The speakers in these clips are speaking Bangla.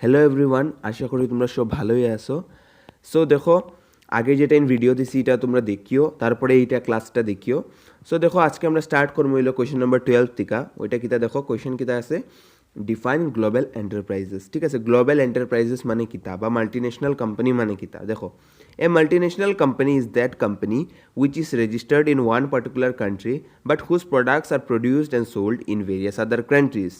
হ্যালো এভরিওয়ান, আশা করি তোমরা সব ভালোই আছো। সো দেখো, আগে যেটা ভিডিও দিছি এটা তোমরা দেখিও, তারপরে এইটা ক্লাসটা দেখিও। সো দেখো, আজকে আমরা স্টার্ট করবো হইলো কোয়েশ্চেন নাম্বার 12 থেকে। ওইটা কিতা দেখো, কোয়েশ্চেন কিতা আছে, ডিফাইন গ্লোবাল এন্টারপ্রাইজেস। ঠিক আছে, গ্লোবাল এন্টারপ্রাইজেস মানে কিতা বা মাল্টিনেশনাল কোম্পানি মানে কিতা। দেখো, a multinational company is that company which is registered in one particular country but whose products are produced and sold in various other countries.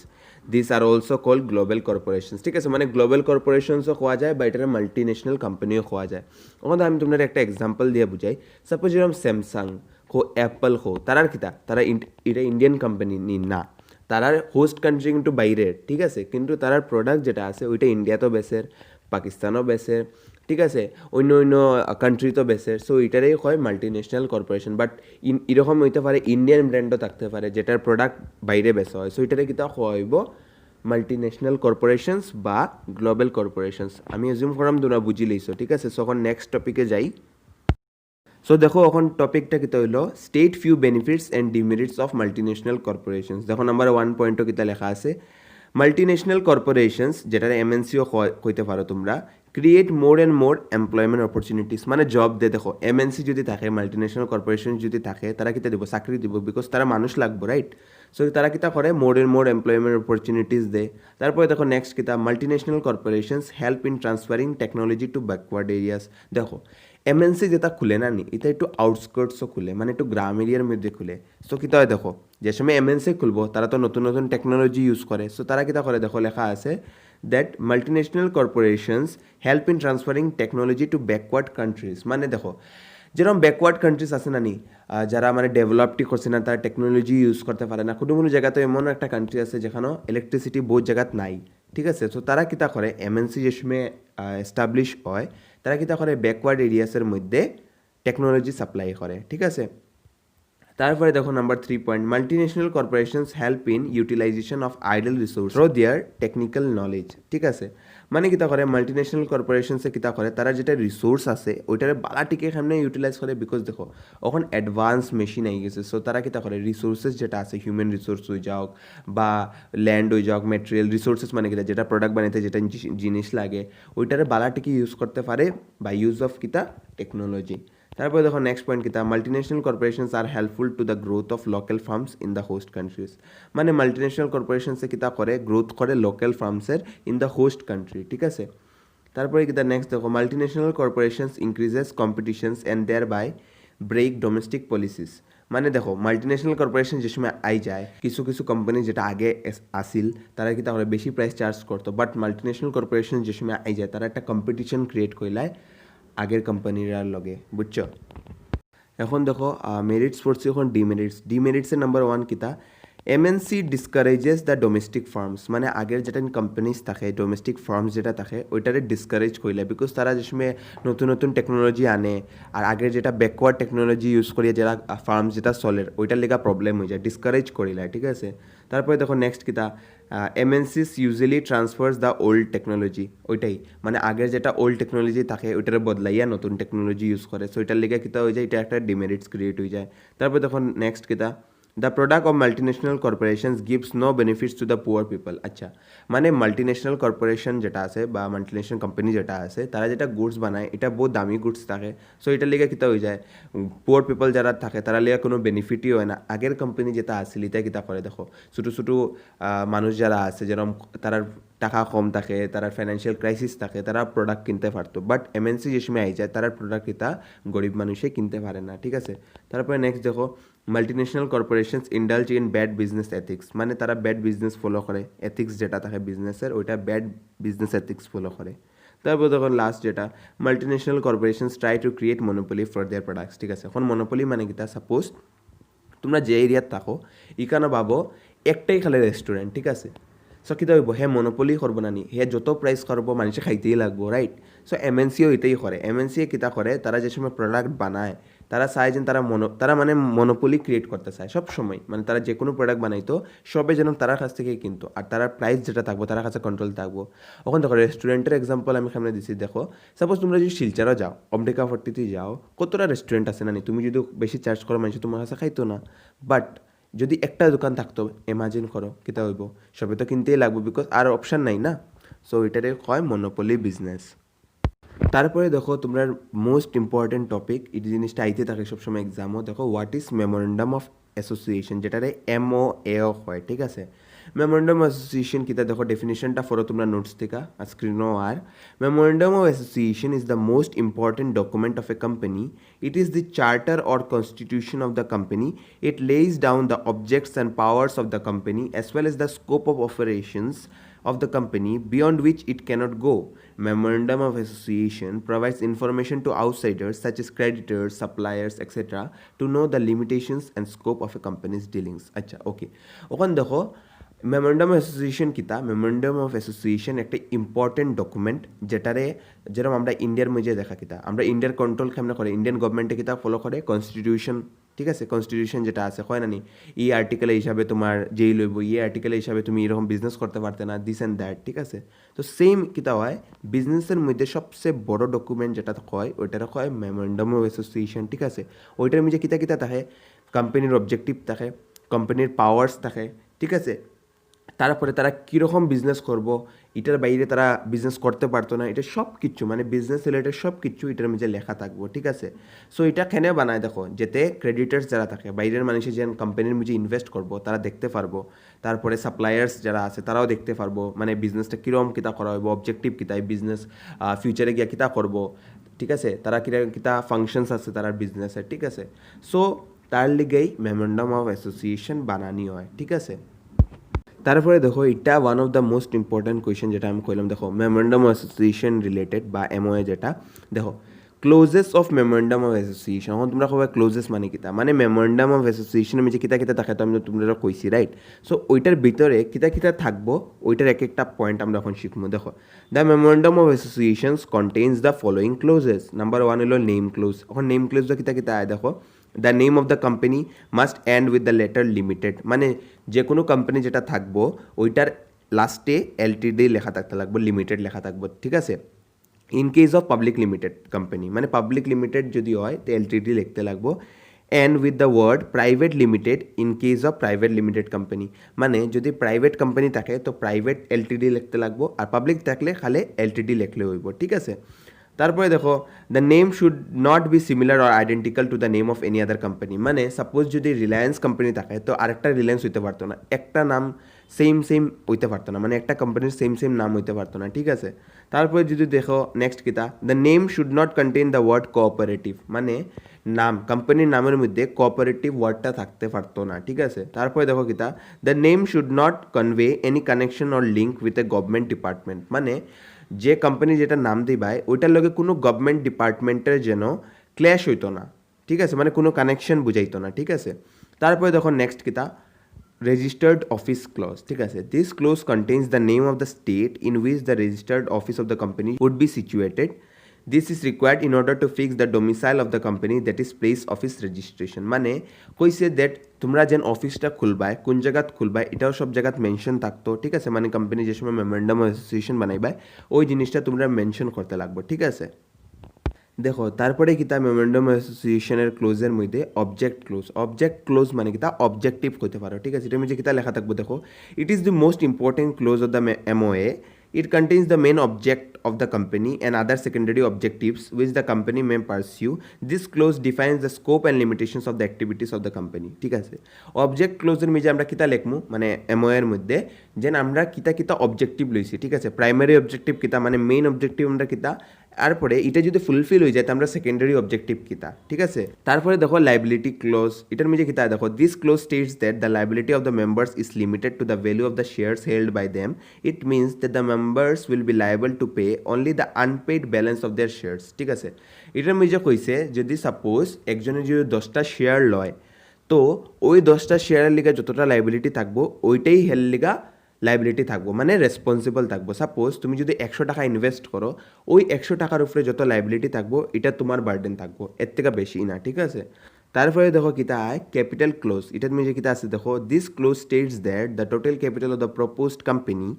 These are also called global corporations. ঠিক আছে, মানে গ্লোবাল কর্পোরেশনসও খোয়া যায় বা এটার মাল্টিনেশনাল কোম্পানিও খোয়া যায়। ওখানে আমি তোমাদের একটা এক্সাম্পল দিয়ে বুঝাই। সাপোজ যেরকম স্যামসাং হো, অ্যাপল হো, তারার কিতা, তারা এটা ইন্ডিয়ান কোম্পানি না, তারার হোস্ট কান্ট্রি কিন্তু বাইরের। ঠিক আছে, কিন্তু তারার প্রোডাক্ট যেটা আছে ওইটা ইন্ডিয়াতেও বেচের, পাকিস্তানও বেচের, ঠিক আছে, অন্য অন্য কান্ট্রিতেও বেচের। সো এটারই হয় মাল্টিনেশনাল কর্পোরেশন। বাট এরকম হইতে পারে ইন্ডিয়ান ব্র্যান্ডও থাকতে পারে যেটার প্রোডাক্ট বাইরে বেচা হয়। সো এটারে কিতা হইব মাল্টিনেশনাল কর্পোরেশনস বা গ্লোবাল কর্পোরেশনস। আমি এজিউম করাম তোমরা বুঝি লইছো। ঠিক আছে, সো এখন নেক্সট টপিকে যাই। সো দেখো, এখন টপিকটা কিতা হইলো state few benefits and demerits of multinational corporations. দেখো নাম্বার 1 পয়েন্টও কিতা লেখা আছে, মাল্টিনেশনাল কর্পোরেশনস যেটার এমএনসিও কইতে পারো তোমরা, create more and more employment opportunities, মানে জব দে। দেখো, এমএনসি যদি থাকে, মাল্টিনেশনাল কর্পোরেশন যদি থাকে, তারা কিতা দিব, চাকরি দিব, বিকজ তারা মানুষ লাগবো, রাইট? সো তারা কিতা করে, more and more employment opportunities দে। তারপরে দেখো নেক্সট কিতা, multinational corporations help in transferring technology to backward areas. দেখো, এমএনসি যেটা খুলে না নি, এটা একটু আউটস্কার্টসও খুলে, মানে একটু গ্রাম এরিয়ার মধ্যে খুলে। সো কিতা হয়, দেখো যে সময় এমএনসি খুলবো তারা তো নতুন নতুন টেকনোলজি ইউজ করে। সো তারা কিতা করে, দেখো লেখা আছে that multinational corporations help in transferring technology to backward countries. মানে দেখো, যেরকম ব্যাকওয়ার্ড কান্ট্রিজ আছে না নি, যারা মানে ডেভেলপটি করছে না, তারা টেকনোলজি ইউজ করতে পারে না। কোনো কোনো জায়গাতে এমন একটা কান্ট্রি আছে যেখানে ইলেকট্রিসিটি বহুত জায়গাত নাই। ঠিক আছে, তো তারা কিতা করে, এমএনসি যে সময় এস্টাবলিশ হয়, তারা কিতা করে ব্যাকওয়ার্ড এরিয়াসের মধ্যে টেকনোলজি সাপ্লাই করে। ঠিক আছে, তারপরে দেখো number 3 point, multinational corporations help in utilisation of idle resource through their technical knowledge. ঠিক আছে, মানে কিতা করে, মাল্টিনেশনাল কর্পোরেশনসে কিতা করে, তারা যেটা রিসোর্স আছে ওইটারে বালাটিকে সামনে ইউটিলাইজ করে। বিকজ দেখো, এখন অ্যাডভান্স মেশিন আই গেছে। সো তারা কিতা করে, রিসোর্সেস যেটা আছে, হিউম্যান রিসোর্স হয়ে যাওক বা ল্যান্ড হয়ে যাওক, মেটেরিয়াল রিসোর্সেস মানে কিতা, যেটা প্রোডাক্ট বানাইতে যেটা জিনিস লাগে, ওইটারে বালাটিকে ইউজ করতে পারে বা ইউজ অফ কিতা, টেকনোলজি। তারপরে দেখো নেক্সট পয়েন্ট কিতা, multinational corporations are helpful to the growth of local firms in the host countries. মানে মাল্টিনেশনাল কর্পোরেশনসে কিতা করে, গ্রোথ করে লোকাল ফার্মসের ইন দ্য হোস্ট কান্ট্রি। ঠিক আছে, তারপরে কিতা নেক্সট দেখো, multinational corporations increases competitions and thereby break domestic policies. মানে দেখো, মাল্টিনেশনাল কর্পোরেশন যে সময় আই যায়, কিছু কিছু কোম্পানি যেটা আগে আসিল তারা কি তাহলে বেশি প্রাইস চার্জ করতো, বাট মাল্টিনেশনাল কর্পোরেশন যে সময় আই যায়, তারা একটা কম্পিটিশন ক্রিয়েট করলায় আগের কোম্পানির লগে, বুঝছো? এখন দেখো, মেরিটস পড়ছি, এখন ডিমেরিটসের নাম্বার 1 কিতা, MNC discourages the domestic firms. মানে আগের যেটা কোম্পানিজ থাকে, ডোমেস্টিক ফার্মস যেটা থাকে, ওইটারে ডিসকারেজ করিলে। বিকজ তারা যে সময় নতুন নতুন টেকনোলজি আনে, আর আগের যেটা ব্যাকওয়ার্ড টেকনোলজি ইউজ করিয়া যারা ফার্মস যেটা চলে, ওইটার লেগা প্রবলেম হয়ে যায়, ডিসকারেজ করিলে। ঠিক আছে, তারপরে দেখো নেক্সট কিতা, MNCs usually transfers the old technology. ওইটাই, মানে আগের যেটা ওল্ড টেকনোলজি থাকে ওইটারে বদলাইয়া নতুন টেকনোলজি ইউজ করে। সো ওইটার লেগে কিতা হয়ে যায়, এটা একটা ডিমেরিটস ক্রিয়েট হয়ে যায়। তারপর দেখো নেক্সট কিতা, the product of multinational corporations gives no benefits to the poor people. আচ্ছা, মানে মাল্টিনেশনাল কর্পোরেশন যেটা আছে বা মাল্টিনেশনাল কোম্পানি যেটা আছে, তারা যেটা গুডস বানায় এটা বহুত দামি গুডস থাকে। সো এটার লেগে কিতা হয়ে যায়, পুয়ার পিপল যারা থাকে তারা লেগে কোনো বেনিফিটই হয় না। আগের কোম্পানি যেটা আসছিল এটা কিতা করে, দেখো ছোটো ছোটো মানুষ যারা আছে, যেরকম তারার টাকা কম থাকে, তারা ফাইন্যান্সিয়াল ক্রাইসিস থাকে, তারা প্রোডাক্ট কিনতে পারতো। বাট এমএনসি যে সময় আই যায়, তারা প্রোডাক্ট কিতা গরিব মানুষে কিনতে পারে না। ঠিক আছে, তারপরে নেক্সট দেখো, multinational corporations indulge in bad business ethics. মানে তারা ব্যাড বিজনেস ফলো করে, এথিক্স যেটা থাকে বিজনেসের, ওইটা ব্যাড বিজনেস এথিক্স ফলো করে। তারপর দেখুন লাস্ট যেটা, multinational corporations try to create monopoly for their products. ঠিক আছে, এখন মনোপলি মানে কিতা, সাপোজ তোমরা যে এরিয়াত থাকো, ইখানে ভাবো একটাই খালি রেস্টুরেন্ট। ঠিক আছে, সো কিতা হইব, হে মনোপলি করবো না নি, হে যত প্রাইস করবো মানুষে খাইতেই লাগবো, রাইট? সো এমএনসিও এটাই করে। এমএনসি কিতা করে, তারা যে সময় প্রোডাক্ট বানায়, তারা চায় যে তারা মানে মনোপলি ক্রিয়েট করতে চায় সব সময়। মানে তারা যে কোনো প্রোডাক্ট বানাইতো, সবে যেন তার কাছ থেকেই কিনতো, আর তারা প্রাইস যেটা থাকবো তার কাছে কন্ট্রোল থাকবো। এখন দেখো, রেস্টুরেন্টের এক্সাম্পল আমি সামনে দিচ্ছি। দেখো, সাপোজ তোমরা যদি শিলচরও যাও, অম্বিকা ফর্টিতে যাও, কতটা রেস্টুরেন্ট আছে না নি, তুমি যদি বেশি চার্জ করো মানুষ তোমার কাছে খাইতো না। বাট যদি একটা দোকান থাকতো, ইমাজিন করো কিতা হইব, সবে তো কিনতেই লাগবো, বিকজ আর অপশান নাই না। সো এটারে কয় মনোপলি বিজনেস। তারপরে দেখো তোমরা মোস্ট ইম্পর্টেন্ট টপিক এই জিনিসটা আইতে থাকে সবসময় এক্সামও, দেখো what is memorandum of association, যেটারে MOA হয়, ঠিক আছে। মেমোরেন্ডাম অ্যাসোসিয়েশন কিতা দেখো ডেফিনেশনটা ফলো তোমরা নোটস থেকে আর স্ক্রিনও আর memorandum of association is the most important document of a company. It is the charter or constitution of the company. It lays down the objects and powers of the company as well as the scope of operations of the company beyond which it cannot go. Memorandum of Association provides information to outsiders such as creditors, suppliers, etc. to know the limitations and scope of a company's dealings. আচ্ছা ওকে, ওখানে দেখো মেমোরেন্ডাম অ্যাসোসিয়েশন কিতা, মেমোরেন্ডাম অফ অ্যাসোসিয়েশন একটা ইম্পর্টেন্ট ডকুমেন্ট যেটারে যেরকম আমরা ইন্ডিয়ার মধ্যে দেখা কিতা, আমরা ইন্ডিয়ার কন্ট্রোল কেমন করে, ইন্ডিয়ান গভর্নমেন্টে কিতা ফলো করে কনস্টিটিউশন, ঠিক আছে। কনস্টিটিউশন যেটা আছে হয় না নি, এই আর্টিকেল হিসাবে তোমার যেই লইব, এই আর্টিকেল হিসাবে তুমি এরকম বিজনেস করতে পারতে না, দিস অ্যান্ড দ্যাট, ঠিক আছে। তো সেম কিতা হয় বিজনেসের মধ্যে সবচেয়ে বড় ডকুমেন্ট যেটা হয় ওইটার হয় মেমোরেন্ডাম অফ অ্যাসোসিয়েশন, ঠিক আছে। ওইটার মধ্যে কিতা কিতা থাকে, কোম্পানির অবজেক্টিভ থাকে, কোম্পানির পাওয়ার্স থাকে, ঠিক আছে। তারপরে তারা কীরকম বিজনেস করব, এটার বাইরে তারা বিজনেস করতে পারতো না, এটা সব কিছু মানে বিজনেস রিলেটেড সব কিছু এটার মধ্যে লেখা থাকবো, ঠিক আছে। সো এটা কেনে বানায় দেখো, যেতে ক্রেডিটার্স যারা থাকে বাইরের মানুষের যে কোম্পানির মধ্যে ইনভেস্ট করবো তারা দেখতে পারবো, তারপরে সাপ্লায়ার্স যারা আছে তারাও দেখতে পারবো, মানে বিজনেসটা কীরকম কিতা করা হইব, অবজেক্টিভ কিতা, বিজনেস ফিউচারে গিয়া কিতা করব, ঠিক আছে। তারা কিতা ফাংশনস আছে তার বিজনেসের, ঠিক আছে। সো তার লিগেই মেমোরেন্ডাম অফ অ্যাসোসিয়েশন বানানি হয়, ঠিক আছে। তারপরে দেখো এটা one of the most important question যেটা আমি কইলাম, দেখো মেমোরেন্ডাম অফ অ্যাসোসিয়েশন রিলেটেড বা MOA যেটা, দেখো clauses of memorandum of association. এখন তোমরা কবে ক্লোজেস মানে কিতা, মানে মেমোরেন্ডাম অফ অ্যাসোসিয়েশনের মধ্যে কিতা কিতা থাকে তো আমি তোমরা কইছি, রাইট। সো ওইটার ভিতরে কিতা কিতা থাকবো ওইটার এক একটা পয়েন্ট আমরা এখন শিখবো। দেখো the memorandum of associations contains the following clauses. Number 1 হলো নেম ক্লোজ। এখন নেম ক্লোজ কিতা কিতা আয় দেখো, the name of the company must end with the letter limited, মানে যে কোনো কোম্পানি যেটা থাকবো ওইটার লাস্টে LTD লেখা থাকতে লাগবো, লিমিটেড লেখা থাকবো, ঠিক আছে। In case of public limited company, মানে পাবলিক লিমিটেড যদি হয় তো LTD লিখতে লাগবো। And with the word private limited in case of private limited company, মানে যদি প্রাইভেট কোম্পানি থাকে তো প্রাইভেট LTD লিখতে লাগবো, আর পাবলিক থাকলে খালি LTD লিখলে হইব, ঠিক আছে। তারপরে দেখো the name should not be similar or identical to the name of any other company, মানে সাপোজ যদি রিলায়েন্স কোম্পানি থাকে তো আরেকটা রিলায়েন্স হইতে পারতো না, একটা নাম সেম হইতে পারতো না, মানে একটা কোম্পানির সেম নাম হইতে পারতো না, ঠিক আছে। তারপরে যদি দেখো নেক্সট কিতা, the name should not contain the word cooperative, মানে নাম কোম্পানির নামের মধ্যে কোঅপারেটিভ ওয়ার্ডটা থাকতে পারতো না, ঠিক আছে। তারপরে দেখো কিতা, the name should not convey any connection or link with a government department, মানে যে কোম্পানি যেটা নাম দিবাই ওইটার লগে কোনো গভর্নমেন্ট ডিপার্টমেন্টের যেন ক্ল্যাশ হইতো না, ঠিক আছে, মানে কোনো কানেকশন বুঝাইতো না, ঠিক আছে। তারপরে দেখো নেক্সট কিতা, রেজিস্টার্ড অফিস ক্লজ, ঠিক আছে। This clause contains the name of the state in which the registered office of the company would be situated. This is required in order to fix the domicile of the company that is place office registration, মানে কইছে দ্যাট তোমরা যেন অফিসটা খুলবাই কোন জায়গাত খুলবাই এটাও সব জায়গাত মেনশন থাকতো, ঠিক আছে। মানে কোম্পানি যে সময় মেমোরেন্ডাম অ্যাসোসিয়েশন বানাইবাই ওই জিনিসটা তোমরা মেনশন করতে লাগবে, ঠিক আছে। দেখো তারপরে কিতা মেমোরেন্ডাম অ্যাসোসিয়েশনের ক্লোজের মধ্যে অবজেক্ট ক্লোজ মানে কিতা অবজেক্টিভ হইতে পারো, ঠিক আছে। এটার মধ্যে কিতা লেখা থাকবো দেখো, it is the most important close of the MOA. It contains the main object of the company and other secondary objectives which the company may pursue. This clause defines the scope and limitations of the activities of the company, ঠিক আছে। অবজেক্ট ক্লোজের মধ্যে আমরা কিতা লিখমু, মানে MOA এর মধ্যে যেন আমরা কিতা অবজেক্টিভ লইছি, ঠিক আছে। প্রাইমারি অবজেক্টিভ কিতা, মানে মেইন অবজেক্টিভ আমরা কিতা, তারপরে এটা যদি ফুলফিল হয়ে যায় তো আমরা সেকেন্ডারি অবজেক্টিভ কিতা, ঠিক আছে। তারপরে দেখো লাইবিলিটি ক্লোজ, এটার মধ্যে কিতা দেখো, this clause states that the liability of the members is limited to the value of the shares held by them. It means that the members will be liable to pay only the unpaid balance of their shares, ঠিক আছে। এটার মধ্যে কইছে যদি সাপোজ একজনে যদি 10টা শেয়ার লয় তো ওই 10টা শেয়ারের লিগা যতটা লাইবিলিটি থাকবো ওইটাই হেল লিগা লাইবিলিটি থাকবো, মানে রেসপন্সিবল থাকবো। সাপোজ তুমি যদি 100 টাকা ইনভেস্ট করো ওই 100 টাকার উপরে যত লাইবিলিটি থাকবো এটা তোমার বার্ডেন থাকবো, এর থেকে বেশি না, ঠিক আছে। তারপরে দেখো কিতা আয় ক্যাপিটাল ক্লোজ, এটার মধ্যে কিতা আছে দেখো, this clause states that the total capital of the proposed company,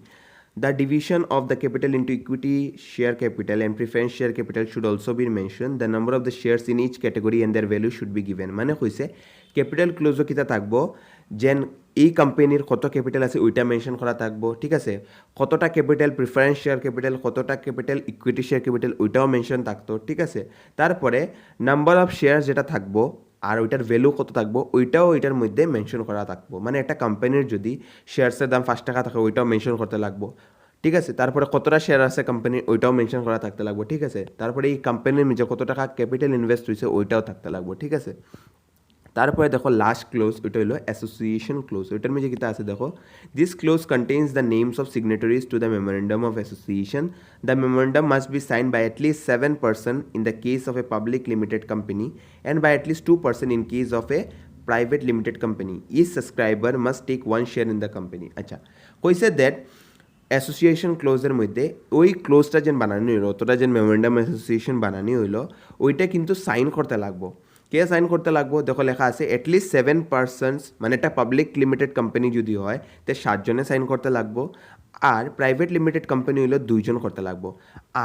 the division of the capital into equity share capital and preference share capital should also be mentioned. The number of the shares in each category and their value should be given. মানে হইছে ক্যাপিটাল ক্লোজও কিতা থাকবো যেন এই কোম্পানির কত ক্যাপিটাল আছে ওইটা মেনশন করা থাকবো, ঠিক আছে। কতটা ক্যাপিটাল, প্রিফারেন্স শেয়ার ক্যাপিটাল, কতটা ক্যাপিটাল, ইকুইটি শেয়ার ক্যাপিটাল, ওইটাও মেনশন থাকতো, ঠিক আছে। তারপরে নাম্বার অফ শেয়ার যেটা থাকবো আর ওইটার ভ্যালু কত থাকবো ওইটাও ওইটার মধ্যে মেনশন করা থাকবো। মানে একটা কোম্পানির যদি শেয়ারসের দাম 5 টাকা থাকে ওইটাও মেনশন করতে লাগবো, ঠিক আছে। তারপরে কতটা শেয়ার আছে কোম্পানির ওইটাও মেনশন করা থাকতে লাগবো, ঠিক আছে। তারপরে এই কোম্পানির নিচে কত টাকা ক্যাপিটাল ইনভেস্ট হয়েছে ওইটাও থাকতে লাগবো, ঠিক আছে। তারপরে দেখো লাস্ট ক্লোজ ওইটা হলো অ্যাসোসিয়েশন ক্লোজ। ওইটার মধ্যে কিতা আছে দেখো, this clause contains the names of signatories to the memorandum of association. The memorandum must be sign by at least 7 person in the case of a public limited company and by at least 2 person in case of a private limited company. Each subscriber must take 1 share in the company. আচ্ছা, কইছে দ্যাট অ্যাসোসিয়েশন ক্লোজের মধ্যে ওই ক্লোজটা যেন বানানি হইলো, অতটা যেন মেমোরেন্ডাম অ্যাসোসিয়েশন বানানি হইলো, ওইটা কিন্তু সাইন করতে লাগবো। কে সাইন করতে লাগবো দেখো লেখা আছে অ্যাটলিস্ট 7 পার্সনস, মানে একটা পাবলিক লিমিটেড কোম্পানি যদি হয় তো 7 জনে সাইন করতে লাগবো, আর প্রাইভেট লিমিটেড কোম্পানি হইলো 2 জন করতে লাগবো।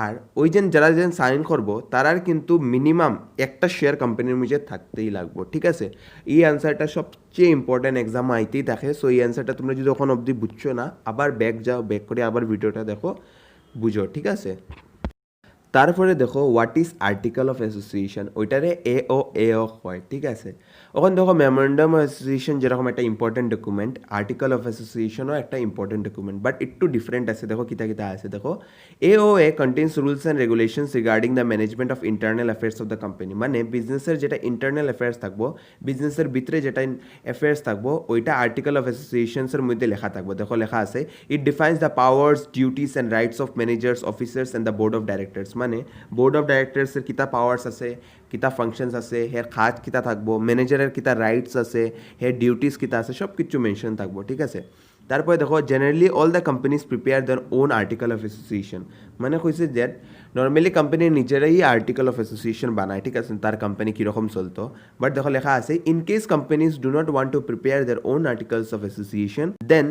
আর ওই যারা সাইন করবো তারার কিন্তু মিনিমাম একটা শেয়ার কোম্পানির মধ্যে থাকতেই লাগবো, ঠিক আছে। এই অ্যান্সারটা সবচেয়ে ইম্পর্ট্যান্ট এক্সাম আইতেই থাকে। সো এই অ্যান্সারটা তোমরা যদি এখন অবধি বুঝছো না, আবার ব্যাক যাও, ব্যাক করে আবার ভিডিওটা দেখো, বুঝো, ঠিক আছে। তারপরে দেখো what is article of association, ওইটারে এ ও হয়, ঠিক আছে। ওখানে দেখো মেমোরেন্ডাম অফ অ্যাসোসিয়েশন যেরকম একটা ইম্পর্টেন্ট ডকুমেন্ট, আর্টিকেল অফ অ্যাসোসিয়েশনও একটা ইম্পর্টেন্ট ডকুমেন্ট, বাট একটু ডিফারেন্ট আছে। দেখো কিতা কিতা আছে দেখো, a contains rules and regulations regarding the management of internal affairs of the company. মানে বিজনেসের যেটা ইন্টারনাল অ্যাফেয়ার্স থাকবো, বিজনেসের ভিতরে যেটা অ্যাফেয়ার্স থাকবো ওইটা আর্টিকেল অফ অ্যাসোসিয়েশনসের মধ্যে লেখা থাকবো। দেখো লেখা আছে it defines the powers, duties and rights of managers, officers and the board of directors. মানে বোর্ড অফ ডাইরেক্টর্সের কিতা পাওয়ার্স আছে, কিতা ফাংশনস আছে, হের খাত কিতা থাকবো, ম্যানেজারের কিতা রাইটস আছে, হের ডিউটিস কিতা আছে, সব কিছু মেনশন থাকবো, ঠিক আছে। তারপরে দেখো generally all the companies prepare their on article of association. মানে কইছে দ্যাট নর্মালি কোম্পানি নিজেরাই আর্টিকেল অফ অ্যাসোসিয়েশন বানায়, ঠিক আছে, তার কোম্পানি কীরকম চলতো। বাট দেখো লেখা আছে in case companies do not want to prepare their own articles of association then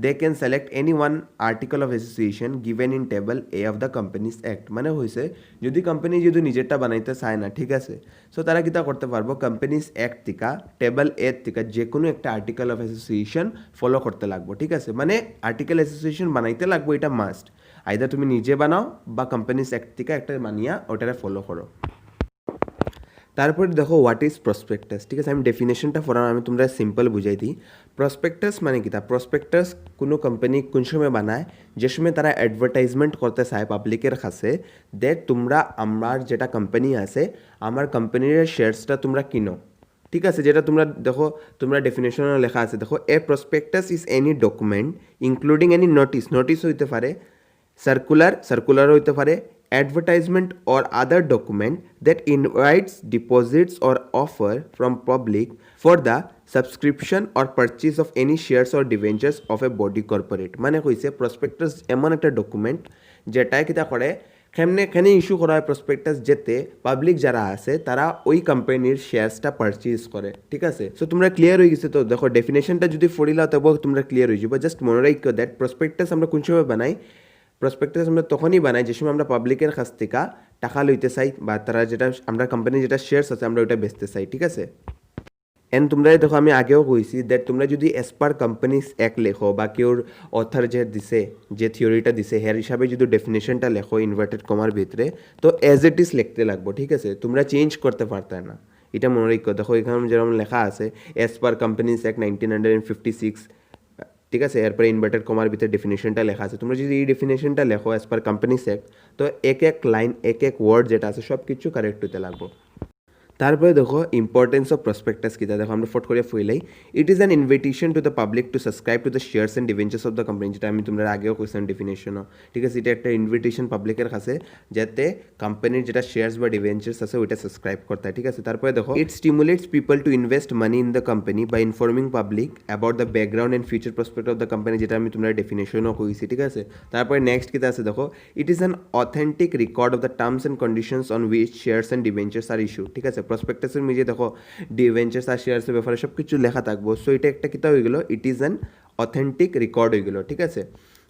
they can select any one article of association given in table A of the Companies Act. মানে হয়েছে যদি কোম্পানি যদি নিজেরটা বানাইতে চায় না, ঠিক আছে, সো তারা কিতা করতে পারবো কোম্পানিজ অ্যাক্ট থেকে টেবল এ থেকে যে কোনো একটা আর্টিকেল অফ অ্যাসোসিয়েশন ফলো করতে লাগবো, ঠিক আছে। মানে আর্টিকেল অ্যাসোসিয়েশন বানাইতে লাগবো, এটা মাস্ট। আইদার তুমি নিজে বানাও বা কোম্পানিজ অ্যাক্ট থেকে একটা বানিয়া ওটারে ফলো করো। তারপরে দেখো হোয়াট ইজ প্রসপেক্টাস, ঠিক আছে। আমি ডেফিনেশনটা পড়ানো আমি তোমরা সিম্পল বুঝাই দিই। প্রসপেক্টাস মানে কি, তা প্রসপেক্টাস কোনো কোম্পানি কোন সময় বানায়, যে সময় তারা অ্যাডভার্টাইজমেন্ট করতে চায় পাবলিকের কাছে দ্যাট তোমরা আমার যেটা কোম্পানি আছে আমার কোম্পানির শেয়ারসটা তোমরা কিনো, ঠিক আছে। যেটা তোমরা দেখো তোমরা ডেফিনেশনে লেখা আছে দেখো a prospectus is any document including any notice হইতে পারে, সার্কুলার হইতে পারে, advertisement or other document that invites deposits or offer from public for the subscription or purchase of any shares or debentures of a body corporate. মানে কইছে প্রসপেক্টাস এমন একটা ডকুমেন্ট যেটা কিতা করে এখানে ইস্যু করা হয় প্রসপেক্টাস, যেতে পাবলিক যারা আছে তারা ওই কোম্পানির শেয়ারসটা পারচেজ করে, ঠিক আছে। সো তোমরা ক্লিয়ার হয়ে গেছে তো। দেখো ডেফিনেশনটা যদি পড়িলাও তবে তোমরা ক্লিয়ার হয়ে যাবো। জাস্ট মনে রাখো দ্যাট প্রসপেক্টাস আমরা কোন সময় বানাই, প্রসপেক্টাস আমরা তখনই বানাই যে সময় আমরা পাবলিকের কাছ থেকে টাকা লইতে চাই বা তারা যেটা আমরা কোম্পানির যেটা শেয়ারস আছে আমরা ওইটা বেচতে চাই, ঠিক আছে। এন্ড তোমরা দেখো আমি আগেও কইছি দ্যাট তোমরা যদি এস পার কোম্পানিজ অ্যাক্ট লেখো বা কেউর অথার যে দিছে যে থিওরিটা দিছে হের হিসাবে যদি ডেফিনেশনটা লেখো ইনভার্টেড কমার ভিতরে তো অ্যাজ ইট ইজ লিখতে লাগবো, ঠিক আছে। তোমরা চেঞ্জ করতে পারতে না, এটা মনে রাখো। দেখো এখানে যেরকম লেখা আছে এস পার কোম্পানিজ অ্যাক্ট 1956, ঠিক আছে। এরপরে ইনভার্টেড কমার ভিতরে ডেফিনেশনটা লেখা আছে। তোমরা যদি এই ডেফিনেশনটা লেখো অ্যাজ পার কোম্পানিজ অ্যাক্ট তো এক এক লাইন এক এক ওয়ার্ড যেটা আছে সব কিছু কারেক্ট হতে লাগবো। তারপরে দেখো ইম্পর্টেন্স অফ প্রসপেক্টাস কিতা, দেখো আমরা ফট করে ফইলাই it is an invitation to the public to subscribe to the shares and debentures of the company, যেটা আমি তোমরা আগেও কোয়েশ্চেন ডেফিনেশনও, ঠিক আছে। এটা একটা ইনভিটেশন পাবলিকের কাছে যাতে কোম্পানির যেটা শেয়ার্স বা ডিভেঞ্চার্স আছে ওইটা সাবস্ক্রাইব করতে হয়, ঠিক আছে। তারপরে দেখো it stimulates people to invest money in the company by informing public about the background and future prospect of the company, যেটা আমি তোমরা ডেফিনেশনও কইছি, ঠিক আছে। তারপরে নেক্সট কিতা আছে দেখো it is an authentic record of the terms and conditions on which shares and debentures are issue, ঠিক আছে। প্রসপেক্টাসের নিজে দেখো ডিভেঞ্চার্স আর শেয়ার্সের ব্যাপারে সব কিছু লেখা থাকবো। সো এটা একটা কিতা হয়ে গেল it is an authentic record হয়ে গেল, ঠিক আছে।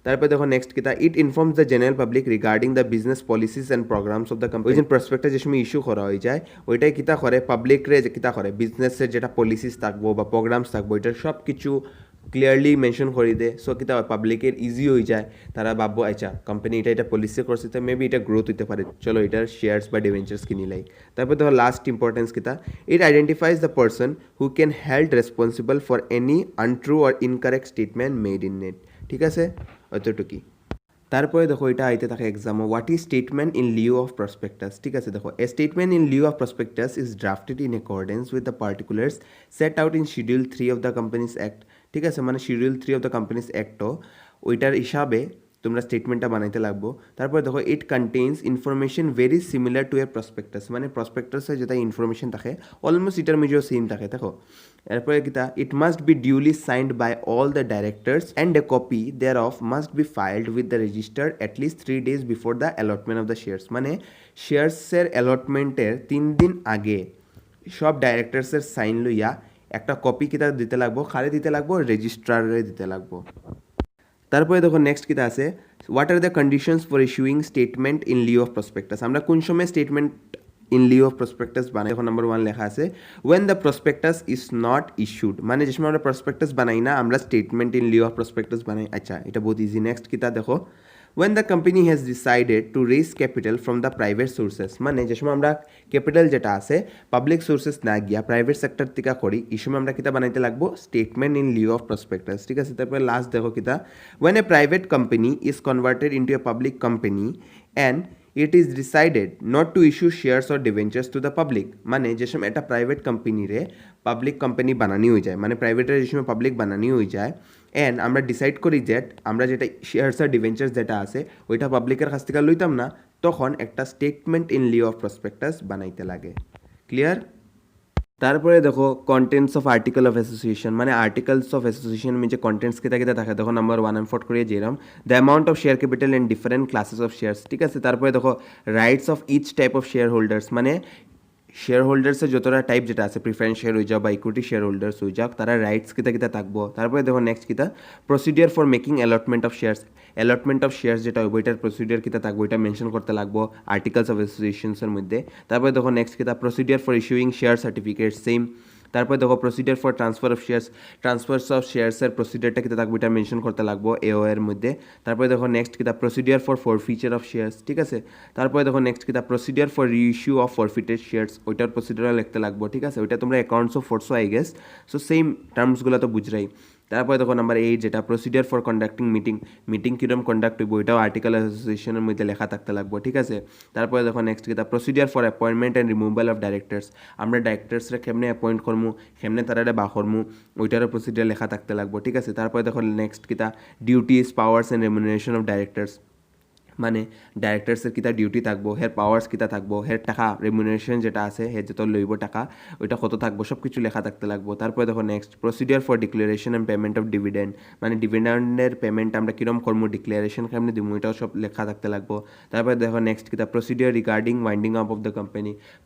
তারপরে দেখো নেক্সট কিতা it informs the general public regarding the business policies and programmes of the company. ওই যে প্রসপেক্টাস যে সময় ইস্যু করা হয়ে যায় ওইটাই কিতা করে পাবলিকরে কিতা করে বিজনেসের যেটা পলিসিস থাকবো বা প্রোগ্রামস থাকবো এটার সব কিছু ক্লিয়ারলি মেনশন করে দে সো কিতা পাবলিকের ইজি হয়ে যায় তারা ভাববো আচ্ছা কোম্পানি এটা পলিসি করছে তো মেবি এটা গ্রোথ হইতে পারে চলো এটার শেয়ার্স বা ডিভেঞ্চার্স কিনি লাই তারপর দেখো লাস্ট ইম্পর্টেন্স কিতা it identifies the person who can held responsible for any untrue or incorrect statement made in it ঠিক আছে অতটুকুই তারপরে দেখো এটা আইতে থাকে এক্সামও what is statement in lieu of prospectus ঠিক আছে দেখো a statement in lieu of prospectus is drafted in accordance with the particulars set out in schedule 3 of the companies act ঠিক আছে মানে শিডিউল 3 অফ দ্য কোম্পানিজ অ্যাক্টও ওইটার হিসাবে তোমরা স্টেটমেন্টটা বানাইতে লাগবো তারপরে দেখো it contains information very similar to a prospectus মানে প্রসপেক্টাসে যেটা ইনফরমেশন থাকে অলমোস্ট এটার মধ্যেও সেম থাকে দেখো এরপরে কিতা it must be duly signed by all the directors and a copy thereof must be filed with the register at least 3 days before the allotment of the shares মানে শেয়ার্সের অ্যালটমেন্টের 3 দিন আগে সব ডাইরেক্টর্সের সাইন লইয়া একটা কপি কিতা দিতে লাগবো খালি দিতে লাগবো রেজিস্ট্রারে দিতে লাগবো তারপরে দেখো নেক্সট কিতা আছে what are the conditions for issuing statement in lieu of prospectus আমরা কোন সময় statement in lieu of prospectus বানাই দেখো নাম্বার 1 লেখা আছে when the prospectus is not issued মানে যে সময় আমরা প্রসপেক্টাস বানাই না আমরা statement in lieu of prospectus বানাই আচ্ছা এটা বহুত ইজি নেক্সট কিতা দেখো when the company has decided to raise capital from the private sources মানে যে সময় আমরা ক্যাপিটাল যেটা আছে পাবলিক সোর্সেস না গিয়া প্রাইভেট সেক্টর থেকে করি এই সময় আমরা কিতা বানাইতে লাগবো statement in lieu of prospectus ঠিক আছে তারপরে লাস্ট দেখো কিতা when a private company is converted into a public company and it is decided not to issue shares or debentures to the public মানে যে সময় একটা প্রাইভেট কোম্পানিরে পাবলিক কোম্পানি বানানি হয়ে যায় মানে প্রাইভেটের যে সময় পাবলিক বানানি হয়ে যায় অ্যান্ড আমরা ডিসাইড করি যে আমরা যেটা শেয়ার্স আর ডিভেঞ্চার্স যেটা আছে ওইটা পাবলিকের কাছ থেকে লইতাম না তখন একটা statement in lieu of prospectus বানাইতে লাগে ক্লিয়ার তারপরে দেখো contents of article of association মানে আর্টিকেলস অফ অ্যাসোসিয়েশন যে কন্টেন্টস কিতা কিতা থাকে দেখো নাম্বার 1 আমি ফট করিয়ে যেরাম the amount of share capital in different classes of shares ঠিক আছে তারপরে দেখো rights of each type of share holders মানে শেয়ার হোল্ডার্সের যতটা টাইপ যেটা আছে প্রিফারেন্স শেয়ার হয়ে যাও বা ইকুইটি শেয়ার হোল্ডার্স হয়ে যাও তারা রাইটস কিতা কিতা থাকবো তারপরে দেখো নেক্সট কিতা procedure for making allotment of shares যেটা হইব এটার প্রসিডিয়ার কিতা থাকবো এটা মেনশন করতে লাগবো আর্টিকেলস অফ অ্যাসোসিয়েশনসের মধ্যে তারপরে দেখো নেক্সট কিতা procedure for issuing share certificate same তারপরে দেখো প্রসিডিয়ার ফর ট্রান্সফার্স অফ শেয়ার্সের প্রসিডিয়ারটা কিতা থাকবে এটা মেনশন করতে লাগবো এও এর মধ্যে তারপরে দেখো নেক্সট কিতা procedure for forfeiture of shares ঠিক আছে তারপরে দেখো নেক্সট কিতা procedure for reissue of forfeited shares ওইটার প্রসিডিয়ার লিখতে লাগবো ঠিক আছে ওইটা তোমরা অ্যাকাউন্টস অফ ফোর্সও আই গেস সো সেম টার্মসগুলো তো বুঝরাই তারপরে দেখো নাম্বার 8 যেটা প্রসিডিয়ার ফর কন্ডাক্টিং মিটিং কিরম কন্ডাক্ট হইব এটাও আর্টিকেল অ্যাসোসিয়েশনের মধ্যে লেখা থাকতে লাগবো ঠিক আছে তারপরে দেখো নেক্সট কিতা procedure for appointment and removal of directors আমরা ডাইরেক্টর্সরা কেমনে অ্যাপয়েন্ট করমু কেমনে তারা বা করমু ওইটারও প্রসিডিয়ার লেখা থাকতে লাগবো ঠিক আছে তারপরে দেখো নেক্সট কিতা duties powers and remuneration of directors মানে ডাইরেক্টর্সের কিতা ডিউটি থাকবো হের পাওয়ার্স কিতা থাকবো হের টাকা রেমুনারেশন যেটা আছে হে যত লইব টাকা ওইটা কত থাকবো সব কিছু লেখা থাকতে লাগবো তারপরে দেখো next procedure for declaration and payment of dividend মানে ডিভিডেন্ডের পেমেন্ট আমরা কিরম করবো ডিক্লারেশন কেমনি দিব এটাও সব লেখা থাকতে লাগবো তারপরে দেখো নেক্সট কিতা procedure regarding winding up of the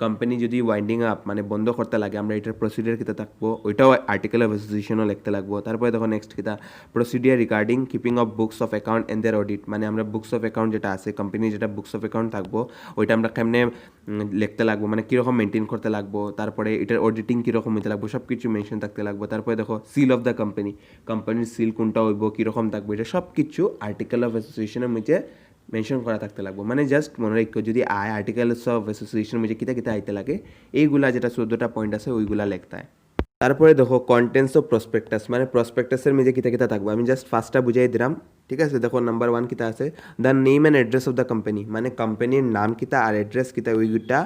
company যদি ওয়াইন্ডিং আপ মানে বন্ধ করতে লাগে আমরা এটার প্রসিডিয়ার কিতা থাকবো ওইটাও আর্টিকেল অফ অ্যাসোসিয়েশনও লিখতে লাগবো তারপরে দেখো নেক্সট কিতা procedure regarding keeping of books of account and their audit মানে আমরা বুকস অফ অ্যাকাউন্ট যেটা আছে কোম্পানি যেটা বুকস অফ অ্যাকাউন্ট থাকবো ওইটা আমরা কেমনে লিখতে লাগবো মানে কীরকম মেনটেন করতে লাগবো তারপরে এটার অডিটিং কীরকম হইতে লাগবো সব কিছু মেনশন থাকতে লাগবো তারপরে দেখো সিল অফ দ্য কোম্পানির সিল কোনটা হইব কীরকম থাকবো এটা সব কিছু আর্টিকেল অফ অ্যাসোসিয়েশনের মধ্যে মেনশন করা থাকতে লাগবো মানে জাস্ট মনে রাখো যদি আর্টিকেলস অফ অ্যাসোসিয়েশনের মধ্যে কিতা কিতা আইতে লাগে এইগুলা যেটা 14টা পয়েন্ট আছে ওইগুলা লিখতে হয় তারপরে দেখো কন্টেন্টস অফ প্রসপেক্টাস মানে প্রসপেক্টাসের মধ্যে কিতা কিতা থাকবো আমি জাস্ট ফার্স্টটা বুঝাই দিলাম ঠিক আছে দেখো নাম্বার 1 কিতা আছে the name and address of the company মানে কোম্পানির নাম কিতা আর অ্যাড্রেস কিতা ওইগুলা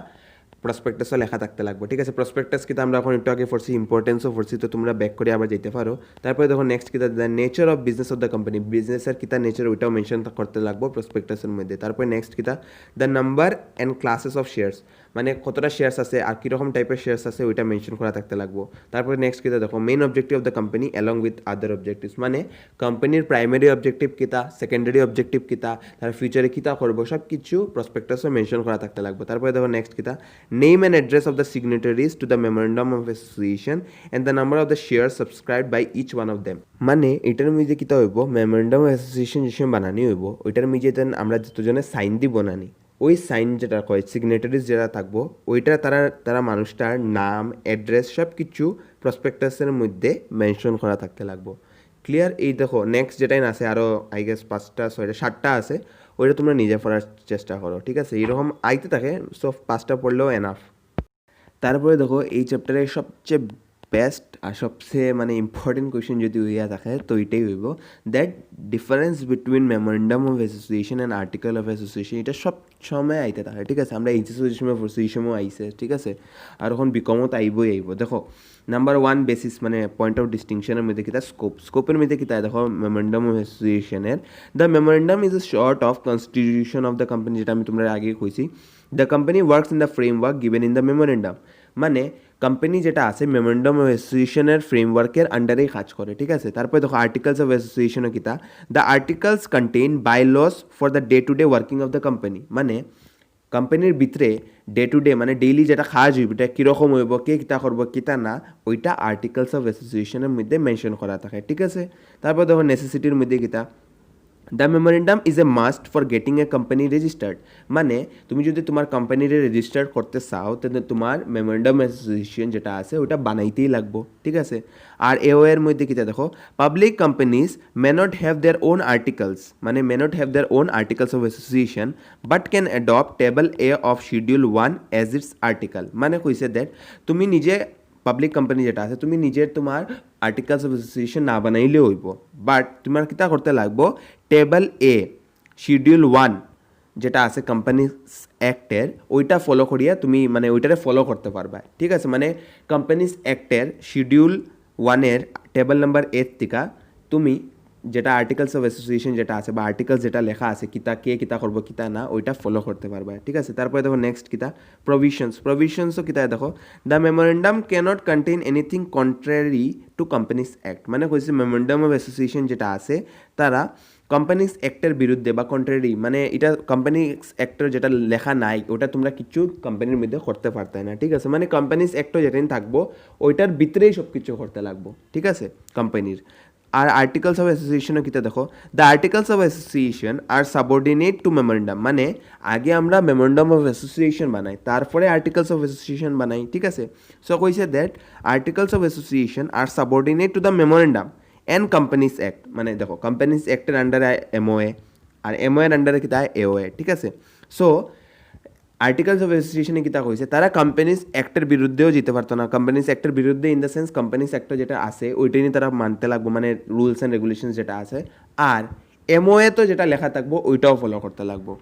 প্রসপেক্টাসও লেখা থাকতে লাগবে ঠিক আছে প্রসপেক্টাস কিতা আমরা এখন একটু আগে পড়ছি ইম্পর্টেন্সও পড়ছি তো তোমরা ব্যাক করে আবার যেতে পারো তারপরে দেখো নেক্সট কিতা the nature of business of the company বিজনেসের কিতা নেচার ওইটাও মেনশন করতে লাগবো প্রসপেক্টাসের মধ্যে তারপরে নেক্সট কিতা the number and classes of shares মানে কতটা শেয়ার্স আছে আর কীরকম টাইপের শেয়ার্স আছে ওইটা মেনশন করা থাকতে লাগবো তারপরে নেক্সট কিতা দেখো main objective of the company along with other objectives মানে কোম্পানির প্রাইমারি অবজেক্টিভ কিতা সেকেন্ডারি অবজেক্টিভ কিতা তার ফিউচারে কিতা করবো সব কিছু প্রসপেক্টাসও মেনশন করা থাকতে লাগবো তারপরে দেখো নেক্সট কিতা name and address of the signatories to the memorandum of association and the number of the shares subscribed by each one of them মানে এটার মধ্যে কিতা হইব মেমোরেন্ডাম অফ অ্যাসোসিয়েশন যে বানানি হইব ওইটার মধ্যে আমরা যতজনে সাইন দিব নানি ওই সাইন যেটা কয় সিগনেটারিজ যেটা থাকবো ওইটা তারা মানুষটার নাম অ্যাড্রেস সব কিছু প্রসপেক্টাসের মধ্যে মেনশন করা থাকতে লাগবো ক্লিয়ার? এই দেখো নেক্সট যেটাই আছে আরও আই গেস 5টা 6টা 7টা আছে, ওইটা তোমরা নিজে পড়ার চেষ্টা করো, ঠিক আছে? এরকম আইতে থাকে, সো 5টা পড়লেও এনাফ। তারপরে দেখো এই চ্যাপ্টারের সবচেয়ে বেস্ট আর সবচেয়ে মানে ইম্পর্টেন্ট কোয়েশ্চেন যদি হইয়া থাকে তো এটাই হইব that difference between memorandum of association and article of association. এটা সব সময় আইতে থাকে, ঠিক আছে? আমরা এইচএস সময় পড়ছি, এই সময় আইছে, ঠিক আছে? আর এখন বিকমত আইব। দেখো নাম্বার 1 বেসিস মানে পয়েন্ট অফ ডিস্টিংশনের মধ্যে কিতা স্কোপের মধ্যে কিতা দেখো মেমোরেন্ডাম অফ অ্যাসোসিয়েশনের the memorandum is a short of constitution of the company, যেটা আমি তোমরা আগে কইছি। The company works in the framework given in the memorandum, মানে কোম্পানি যেটা আছে মেমোরেন্ডাম অফ অ্যাসোসিয়েশনের ফ্রেমওয়ার্কের আন্ডারেই কাজ করে, ঠিক আছে? তারপরে দেখো আর্টিকেলস অফ অ্যাসোসিয়েশনও কিতা the articles contain bylaws for the day to day working of the company, মানে কোম্পানির ভিতরে ডে টু ডে মানে ডেইলি যেটা কাজ হইব এটা কীরকম হইব, কে কিতা করবো কিতা না, ওইটা আর্টিকেলস অফ অ্যাসোসিয়েশনের মধ্যে মেনশন করা থাকে, ঠিক আছে? তারপর দেখো নেসেসিটির মধ্যে কিতা the memorandum is a must for getting a company registered, মানে তুমি যদি তোমার কোম্পানিরে রেজিস্টার করতে চাও তাহলে তোমার মেমোরেন্ডাম অ্যাসোসিয়েশন যেটা আছে ওটা বানাইতেই লাগবো, ঠিক আছে? আর এও এর মধ্যে কিতা দেখো public companies may not have their own articles, মানে may not have their own articles of association but can adopt table A of schedule 1 as its article, মানে কইছে দ্যাট তুমি নিজে পাবলিক কোম্পানি যেটা আছে তুমি নিজের তোমার আর্টিকেলস অফ অ্যাসোসিয়েশন না বানাইলেও হইব, বাট তোমার কিতা করতে লাগবো টেবল এ শিডিউল 1 যেটা আছে কোম্পানিজ অ্যাক্টের ওইটা ফলো করিয়া তুমি মানে ওইটারে ফলো করতে পারবা, ঠিক আছে? মানে কোম্পানিজ অ্যাক্টের শিডিউল 1-এর টেবল নাম্বার 8 থেকে তুমি যেটা আর্টিকেলস অফ অ্যাসোসিয়েশন যেটা আছে বা আর্টিকেলস যেটা লেখা আছে কিতা কে কিতা করবো কিতা না ওইটা ফলো করতে পারবা, ঠিক আছে? তারপরে দেখো নেক্সট কিতা প্রভিশনসও কিতা দেখো the memorandum cannot contain anything contrary to companies act, মানে কইছে মেমোরেন্ডাম অফ অ্যাসোসিয়েশন যেটা আছে তারা কোম্পানিজ অ্যাক্টের বিরুদ্ধে বা কন্ট্রারি, মানে এটা কোম্পানিজ অ্যাক্টের যেটা লেখা নাই ওটা তোমরা কিছু কোম্পানির মধ্যে করতে পারতে না, ঠিক আছে? মানে কোম্পানিজ অ্যাক্টও যেটা থাকবো ওইটার ভিতরেই সব কিছু করতে লাগবো, ঠিক আছে কোম্পানির। আর আর্টিকেলস অফ অ্যাসোসিয়েশনও কিতা দেখো the articles of association are subordinate to memorandum, মানে আগে আমরা মেমোরেন্ডাম অফ অ্যাসোসিয়েশন বানাই তারপরে আর্টিকেলস অফ অ্যাসোসিয়েশন বানাই, ঠিক আছে? সো কইছে that articles of association are subordinate to the memorandum and companies act, মানে দেখো কোম্পানিজ অ্যাক্টের আন্ডারে এমওএ আর এমওএর আন্ডারে কিতা এওএ, ঠিক আছে? সো আর্টিকেলস অফ অ্যাসোসিয়েশনে কিতা কইছে তারা কোম্পানিজ অ্যাক্টের বিরুদ্ধেও যেতে পারতো না, কোম্পানিজ অ্যাক্টের বিরুদ্ধে in the sense companies act যেটা আছে ওইটাই নিয়ে তারা মানতে লাগবো, মানে রুলস অ্যান্ড রেগুলেশন যেটা আছে, আর এমওএ তো যেটা লেখা থাকবো ওইটাও ফলো করতে লাগবো।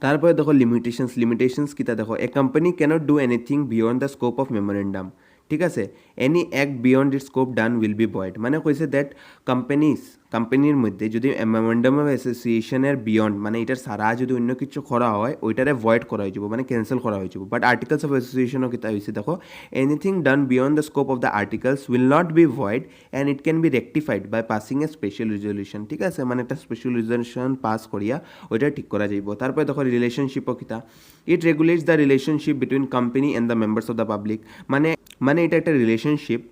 তারপরে দেখো লিমিটেশনস কিতা দেখো a company cannot do anything beyond the scope of memorandum, ঠিক আছে? Any act beyond it scope done will be void, মানে কইছে দ্যাট কোম্পানির মধ্যে যদি মেমোরেন্ডাম অফ অ্যাসোসিয়েশনের বিয়ন্ড মানে এটার সারা যদি অন্য কিছু করা হয় ওইটারে ভয়েড করা হয়ে যাব, মানে ক্যান্সেল করা হয়ে যাব। বাট আর্টিকেলস অফ অ্যাসোসিয়েশনও কিতা হয়েছে দেখো anything done beyond the scope of the articles will not be void and it can be rectified by passing a special resolution, ঠিক আছে? মানে একটা স্পেশাল রেজলিউশন পাস করিয়া ওইটা ঠিক করা যাইব। তারপরে দেখো রিলেশনশিপও কিতা it regulates the relationship between company and the members of the public, মানে এটা একটা রিলেশনশিপ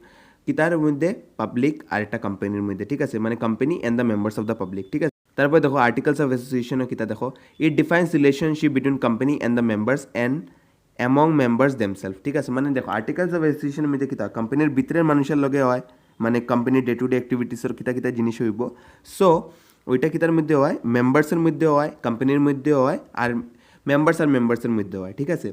কি তার মধ্যে পাবলিক আর একটা কোম্পানির মধ্যে, ঠিক আছে? মানে company and the members of the public, ঠিক আছে? তারপরে দেখো আর্টিকেলস অফ অ্যাসোসিয়েশনও কিতা দেখো it defines relationship between company and the members and among members themself, ঠিক আছে? মানে দেখো আর্টিকেলস অফ অ্যাসোসিয়েশনের মধ্যে কিতা কোম্পানির ভিতরের মানুষের লগে হয়, মানে কোম্পানির ডে টু ডে অ্যাক্টিভিটিসের কিতা কিতা জিনিস হইব, সো ওইটা কিতার মধ্যে হয় মেম্বার্সের মধ্যে হয় কোম্পানির মধ্যে হয় আর মেম্বার্সের মধ্যে হয়, ঠিক আছে?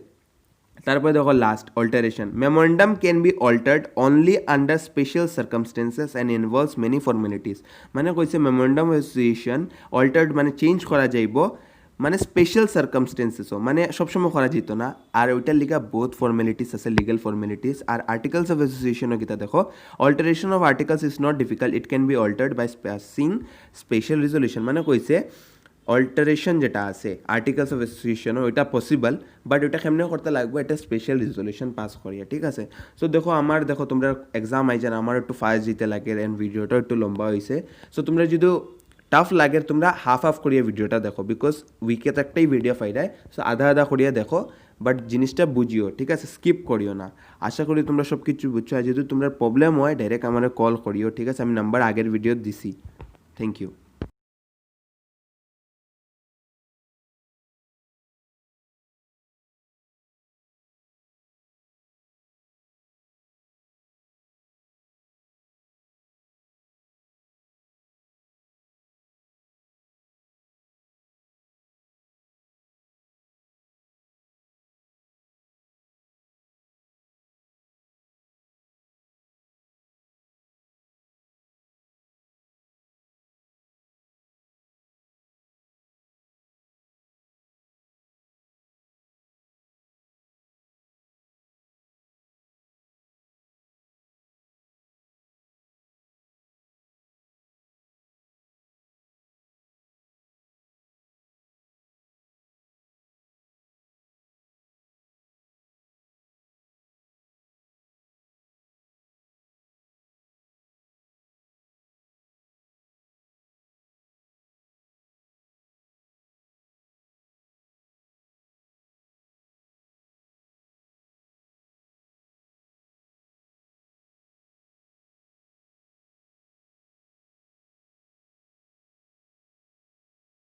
তারপরে দেখো last alteration memorandum can be altered only under special circumstances and involves many formalities, মানে কইছে মেমোরেন্ডাম অ্যাসোসিয়েশন অল্টার্ড মানে চেঞ্জ করা যাইব মানে স্পেশাল সার্কামস্টেন্সেসও, মানে সবসময় করা যেত না, আর ওইটার লিগা বহুত ফর্মালিটিস আছে লিগাল ফর্মালিটিস। আর আর্টিকেলস অফ অ্যাসোসিয়েশনও কিতা দেখো alteration of articles is not difficult it can be altered by passing special resolution, মানে কইছে অল্টারেশন যেটা আছে আর্টিকেলস অফ অ্যাসোসিয়েশনও ওইটা পসিবল, বাট ওইটা কেমনে করতে লাগবে এটা স্পেশাল রেজলিউশন পাস করিয়া, ঠিক আছে? সো দেখো তোমরা এক্সাম আইজান আমার একটু ফাস্ট দিতে লাগে অ্যান্ড ভিডিওটা একটু লম্বা হয়েছে, সো তোমরা যদি টাফ লাগে তোমরা হাফ করিয়া ভিডিওটা দেখো, বিকজ উইকে তো একটাই ভিডিও পাইরায়, সো আধা করিয়া দেখো, বাট জিনিসটা বুঝিও, ঠিক আছে? স্কিপ করিও না। আশা করি তোমরা সব কিছু বুঝছো, আর যদি তোমরা প্রবলেম হয় ডাইরেক্ট আমার কল করিও, ঠিক আছে? আমি নাম্বার আগের ভিডিও দিছি। Thank you.